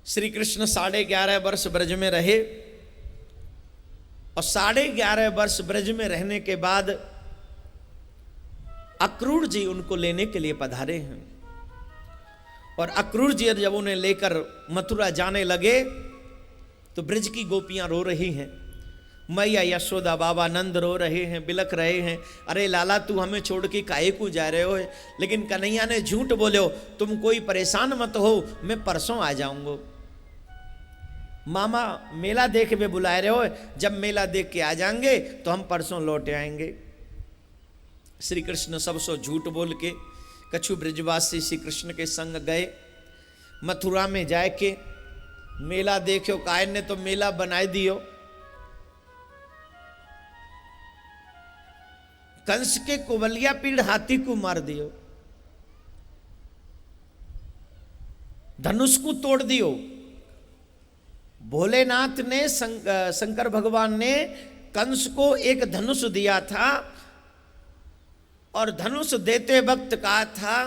श्री कृष्ण 11.5 वर्ष ब्रज में रहे और 11.5 वर्ष ब्रज में रहने के बाद अक्रूर जी उनको लेने के लिए पधारे हैं। और अक्रूर जी जब उन्हें लेकर मथुरा जाने लगे तो ब्रज की गोपियां रो रही हैं, मैया यशोदा बाबा नंद रो रहे हैं, बिलख रहे हैं, अरे लाला तू हमें छोड़ के काहे को जा रहे हो। लेकिन कन्हैया ने झूठ बोले, तुम कोई परेशान मत हो, मैं परसों आ जाऊंगा। मामा मेला देख में बुलाए रहे हो, जब मेला देख के आ जाएंगे तो हम परसों लौट आएंगे। श्री कृष्ण सबसो झूठ बोल के कछु ब्रजवासी श्री कृष्ण के संग गए। मथुरा में जाए के मेला देखो, कायन ने तो मेला बनाए दियो। कंस के कुवलिया पीड़ हाथी को मार दियो, धनुष को तोड़ दियो। भोलेनाथ ने शंकर भगवान ने कंस को एक धनुष दिया था और धनुष देते वक्त कहा था,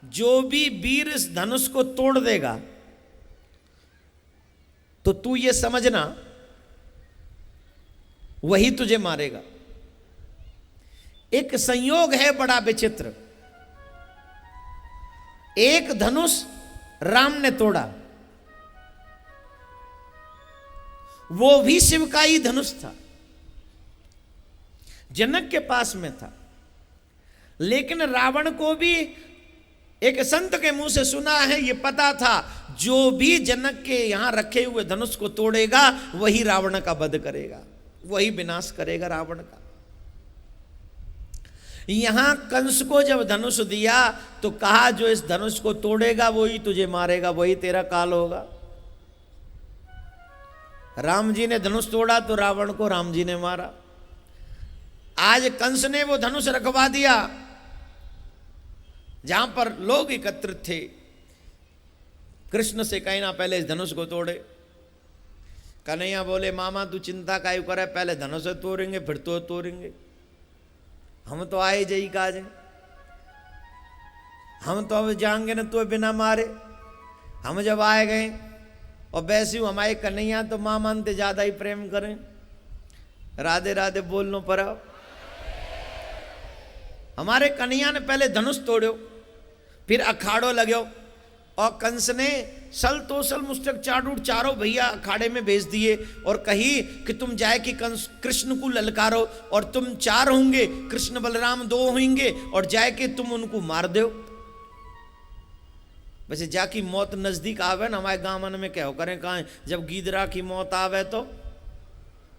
जो भी वीर इस धनुष को तोड़ देगा तो तू ये समझना वही तुझे मारेगा। एक संयोग है बड़ा विचित्र, एक धनुष राम ने तोड़ा, वो भी शिव का ही धनुष था, जनक के पास में था। लेकिन रावण को भी एक संत के मुंह से सुना है, ये पता था जो भी जनक के यहां रखे हुए धनुष को तोड़ेगा वही रावण का वध करेगा, वही विनाश करेगा रावण का। यहां कंस को जब धनुष दिया तो कहा, जो इस धनुष को तोड़ेगा वही तुझे मारेगा, वही तेरा काल होगा। राम जी ने धनुष तोड़ा तो रावण को राम जी ने मारा। आज कंस ने वो धनुष रखवा दिया जहां पर लोग एकत्रित थे। कृष्ण से कहना पहले इस धनुष को तोड़े। कन्हैया बोले, मामा तू चिंता काहे करे, पहले धनुष तोड़ेंगे फिर तो तोड़ेंगे। हम तो आए जई काज, हम तो अब जाएंगे न तो बिना मारे। हम जब आए गए और वैसे हमारे कन्हैया तो माँ मानते ज्यादा ही प्रेम करें। राधे राधे बोलनो पर हमारे कन्हैया ने पहले धनुष तोड़ो, फिर अखाड़ो लगो और कंस ने सल तोसल मुस्तक चाडूर चारों भैया अखाड़े में भेज दिए और कही कि तुम जाए कि कंस कृष्ण को ललकारो और तुम 4 होंगे, कृष्ण बलराम 2 होंगे और जाए कि तुम उनको मार दो। वैसे जाकी मौत नजदीक आवे ना, हमारे गांव में क्या करें कहा, जब गीदरा की मौत आवे तो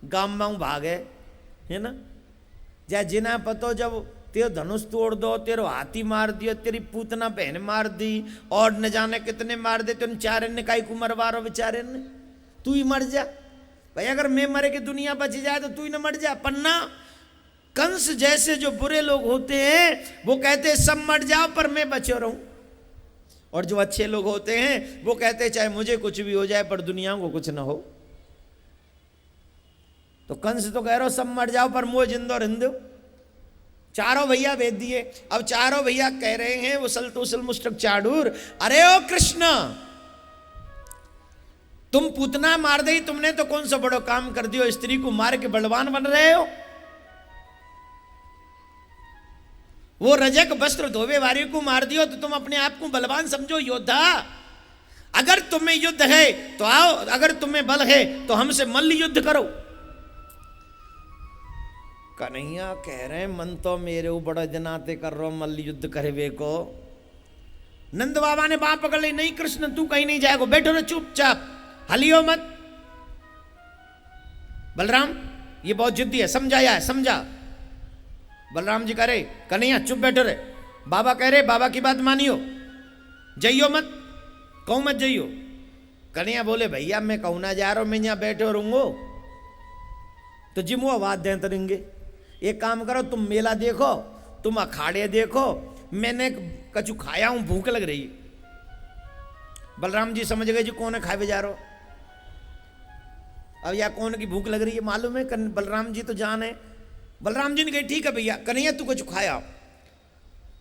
गांव में भागे है ना। जा जिना पतो जब तेरे धनुष तोड़ दो, तेरो हाथी मार दियो, तेरी पूतना बहन मार दी और न जाने कितने मार दे, तुम 4 ने काई को मरवारो बेचारे ने, तू ही मर जा भाई। अगर मैं मरे कि दुनिया बच जाए तो तू ही न मर जा। पन्ना कंस जैसे जो बुरे लोग होते हैं वो कहते हैं सब मर जाओ पर मैं बचे रहूं, और जो अच्छे लोग होते हैं वो कहते हैं चाहे मुझे कुछ भी हो जाए पर दुनिया को कुछ ना हो। तो कंस तो कह रहा सब मर जाओ पर मुझे जिंदो रिंदो। चारों भैया भेज दिए। अब चारों भैया कह रहे हैं वो सल तोसल मुस्टक चाडूर, अरे ओ कृष्ण तुम पूतना मार दे, तुमने तो कौन सा बड़ो काम कर दियो, स्त्री को मार के बलवान बन रहे हो। वो रजक वस्त्र धोवे वारी को मार दियो तो तुम अपने आप को बलवान समझो, योद्धा। अगर तुम्हें युद्ध है तो आओ, अगर तुम्हें बल है तो हमसे मल्ल युद्ध करो। कन्हैया कह रहे हैं मन तो मेरे बड़ा जनाते कर रहा मल्ल युद्ध करे को। नंद बाबा ने बाप पकड़ ली, नहीं कृष्ण तू कहीं नहीं जाएगा, बैठो ना चुपचाप, हलियो मत। बलराम ये बहुत जिद्दी है, समझाया है, समझा। बलराम जी कह रहे कन्हैया चुप बैठो रे। बाबा कह रहे बाबा की बात मानियो, जइयो मत, कहूं मत जइयो। कन्हैया बोले भैया मैं कहूं ना जा रहा हूं, मैं यहां बैठे रहूंगो तो जिमो आवाज दें तरेंगे। एक काम करो तुम मेला देखो, तुम अखाड़े देखो, मैंने कछु खाया हूं, भूख लग रही। बलराम जी समझ गए जी कौन है खाए जा रहा हो। अब या कौन की भूख लग रही है मालूम है, बलराम जी तो जान है। बलराम जी ने कही ठीक है भैया, कन्हैया तू कुछ खाया।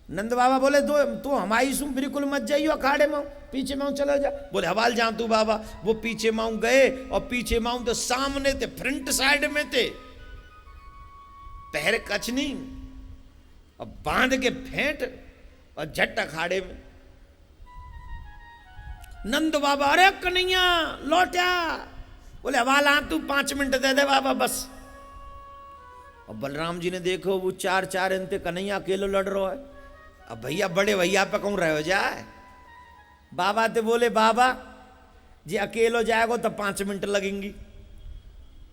नंद बाबा बोले तू हमारी सुन बिल्कुल मत जाइयो, अखाड़े में पीछे में चलो जा। बोले हवाल जा तू बाबा। वो पीछे में गए और पीछे में तो सामने थे, फ्रंट साइड में थे, पैर कछ नहीं, और बांध के फेंट और झट अखाड़े में। नंद बाबा अरे कन्हैया लौटा। बोले हवाल आ तू 5 मिनट दे दे बाबा बस। और बलराम जी ने देखो वो 4 इनते कन्हैया अकेलो लड़ रहा है। अब भैया बड़े भैया पे कहूँ रहे हो जाए। बाबा ते बोले बाबा जी अकेलो जाएगो तो 5 मिनट लगेंगी,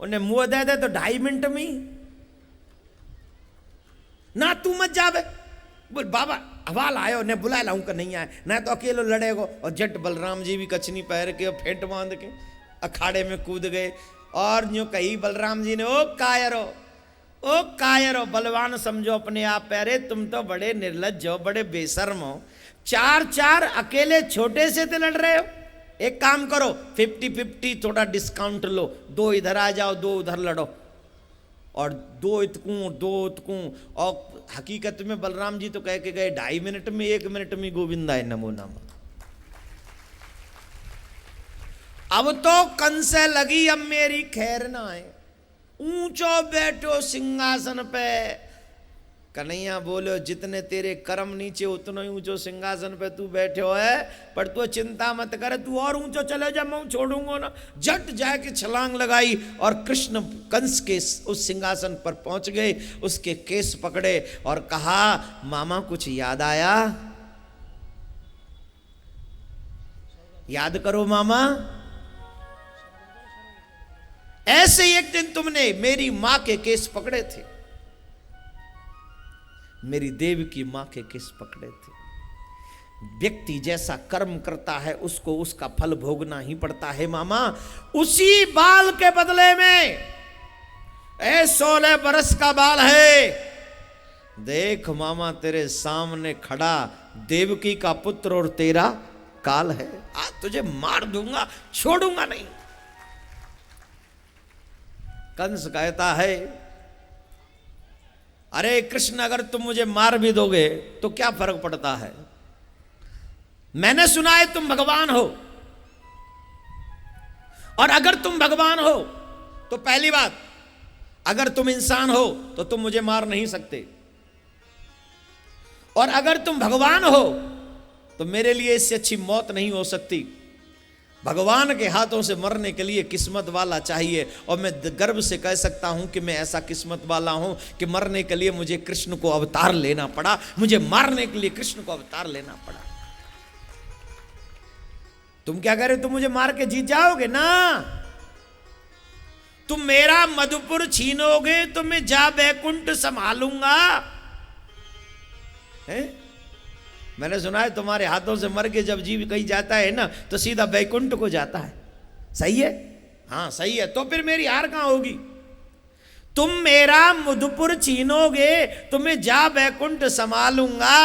उन्हें मुंह दे दे तो 2.5 मिनट में ही। ना तू मत जावे। बोल बाबा हवाल आयो ने बुला लाऊं का नहीं आए, ना तो अकेलो लड़ेगो। और जट बलराम जी भी कचनी पैर के और फेंट बांध के अखाड़े में कूद गए। और यूं कही बलराम जी ने ओ कायरो बलवान समझो अपने आप पैरे, तुम तो बड़े निर्लज्ज हो, बड़े बेशर्म हो। 4 अकेले छोटे से तो लड़ रहे हो। एक काम करो 50-50 थोड़ा डिस्काउंट लो, 2 इधर आ जाओ 2 उधर लड़ो, और 2 इतकूं। और हकीकत में बलराम जी तो कह के गए 2.5 मिनट में, 1 मिनट में गोविंदा है नमो नमः। अब तो कंस लगी अब मेरी खैर ना है, ऊंचो बैठो सिंहासन पे। कन्हैया बोलो जितने तेरे कर्म नीचे उतना ही ऊंचो सिंहासन पे तू बैठो है, पर तू चिंता मत कर, तू और ऊंचो चले जा, मैं छोड़ूंगा ना। जट जाके छलांग लगाई और कृष्ण कंस के उस सिंहासन पर पहुंच गए, उसके केस पकड़े और कहा मामा कुछ याद आया? याद करो मामा। ऐसे एक दिन तुमने मेरी मां के केस पकड़े थे, मेरी देव की मां के केस पकड़े थे। व्यक्ति जैसा कर्म करता है उसको उसका फल भोगना ही पड़ता है मामा। उसी बाल के बदले में 16 बरस का बाल है। देख मामा तेरे सामने खड़ा देवकी का पुत्र और तेरा काल है, आज तुझे मार दूंगा, छोड़ूंगा नहीं। कंस कहता है अरे कृष्ण अगर तुम मुझे मार भी दोगे तो क्या फर्क पड़ता है, मैंने सुना है तुम भगवान हो, और अगर तुम भगवान हो तो पहली बात अगर तुम इंसान हो तो तुम मुझे मार नहीं सकते, और अगर तुम भगवान हो तो मेरे लिए इससे अच्छी मौत नहीं हो सकती। भगवान के हाथों से मरने के लिए किस्मत वाला चाहिए, और मैं गर्व से कह सकता हूं कि मैं ऐसा किस्मत वाला हूं कि मरने के लिए मुझे कृष्ण को अवतार लेना पड़ा, मुझे मारने के लिए कृष्ण को अवतार लेना पड़ा। तुम क्या कह रहे हो, तुम मुझे मार के जीत जाओगे ना? तुम मेरा मधुपुर छीनोगे तो मैं जा बैकुंठ संभालूंगा। मैंने सुना है तुम्हारे हाथों से मर के जब जीव कहीं जाता है ना तो सीधा बैकुंठ को जाता है। सही है? हाँ सही है। तो फिर मेरी हार कहां होगी? तुम मेरा मधुपुर छीनोगे तो मैं जा बैकुंठ संभालूंगा।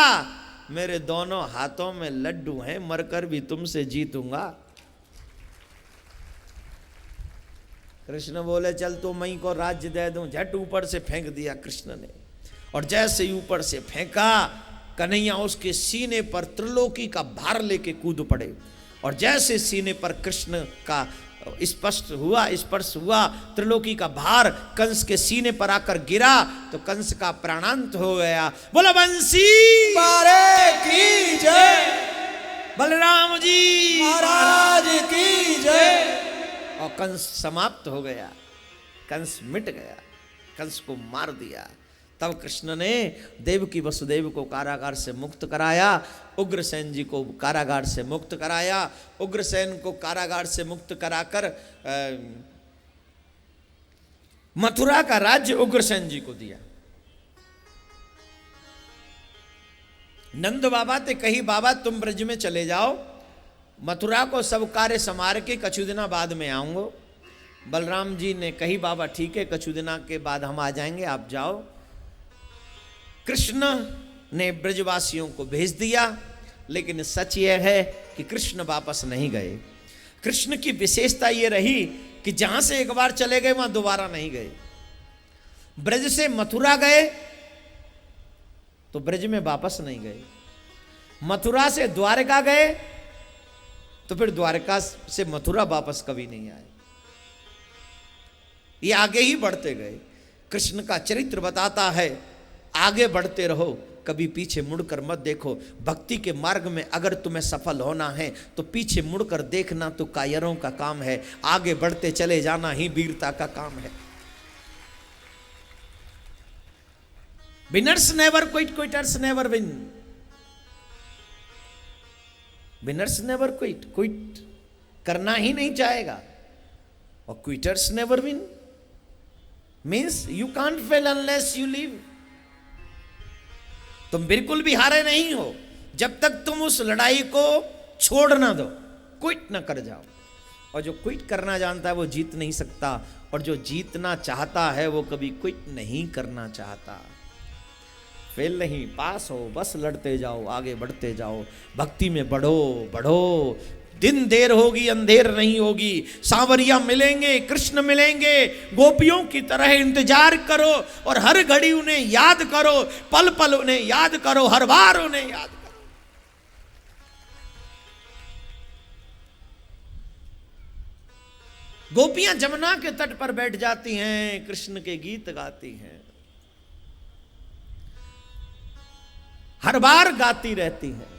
मेरे दोनों हाथों में लड्डू हैं, मरकर भी तुमसे जीतूंगा। कृष्ण बोले चल तो मैं को राज्य दे दूं। झट ऊपर से फेंक दिया कृष्ण ने, और जैसे ही ऊपर से फेंका कन्हैया उसके सीने पर त्रिलोकी का भार लेके कूद पड़े, और जैसे सीने पर कृष्ण का स्पर्श हुआ त्रिलोकी का भार कंस के सीने पर आकर गिरा तो कंस का प्राणांत हो गया। बोला बंसी मारे की जय, बलराम जी महाराज की जय। और कंस समाप्त हो गया, कंस मिट गया, कंस को मार दिया। तब कृष्ण ने देवकी वसुदेव को कारागार से मुक्त कराया, उग्रसेन जी को कारागार से मुक्त कराया। उग्रसेन को कारागार से मुक्त कराकर मथुरा का राज्य उग्रसेन जी को दिया। नंद बाबा ते कही बाबा तुम ब्रज में चले जाओ, मथुरा को सब कार्य संभाल के कछु दिना बाद में आऊंगा। बलराम जी ने कही बाबा ठीक है, कछु दिना के बाद हम आ जाएंगे, आप जाओ। कृष्ण ने ब्रजवासियों को भेज दिया, लेकिन सच यह है कि कृष्ण वापस नहीं गए। कृष्ण की विशेषता यह रही कि जहां से एक बार चले गए वहां दोबारा नहीं गए। ब्रज से मथुरा गए, तो ब्रज में वापस नहीं गए। मथुरा से द्वारका गए तो फिर द्वारका से मथुरा वापस कभी नहीं आए। ये आगे ही बढ़ते गए। कृष्ण का चरित्र बताता है, आगे बढ़ते रहो, कभी पीछे मुड़कर मत देखो। भक्ति के मार्ग में अगर तुम्हें सफल होना है तो पीछे मुड़कर देखना तो कायरों का काम है, आगे बढ़ते चले जाना ही वीरता का काम है। Winners never quit, quitters never win. Winners never quit, quit करना ही नहीं चाहेगा, और quitters never win means you can't fail unless you leave. तुम बिल्कुल भी हारे नहीं हो जब तक तुम उस लड़ाई को छोड़ ना दो, क्विट ना कर जाओ। और जो क्विट करना जानता है वो जीत नहीं सकता, और जो जीतना चाहता है वो कभी क्विट नहीं करना चाहता। फेल नहीं, पास हो, बस लड़ते जाओ, आगे बढ़ते जाओ, भक्ति में बढ़ो बढ़ो। दिन देर होगी अंधेर नहीं होगी, सांवरिया मिलेंगे, कृष्ण मिलेंगे, गोपियों की तरह इंतजार करो और हर घड़ी उन्हें याद करो, पल पल उन्हें याद करो, हर बार उन्हें याद करो। गोपियां जमुना के तट पर बैठ जाती हैं, कृष्ण के गीत गाती हैं, हर बार गाती रहती हैं।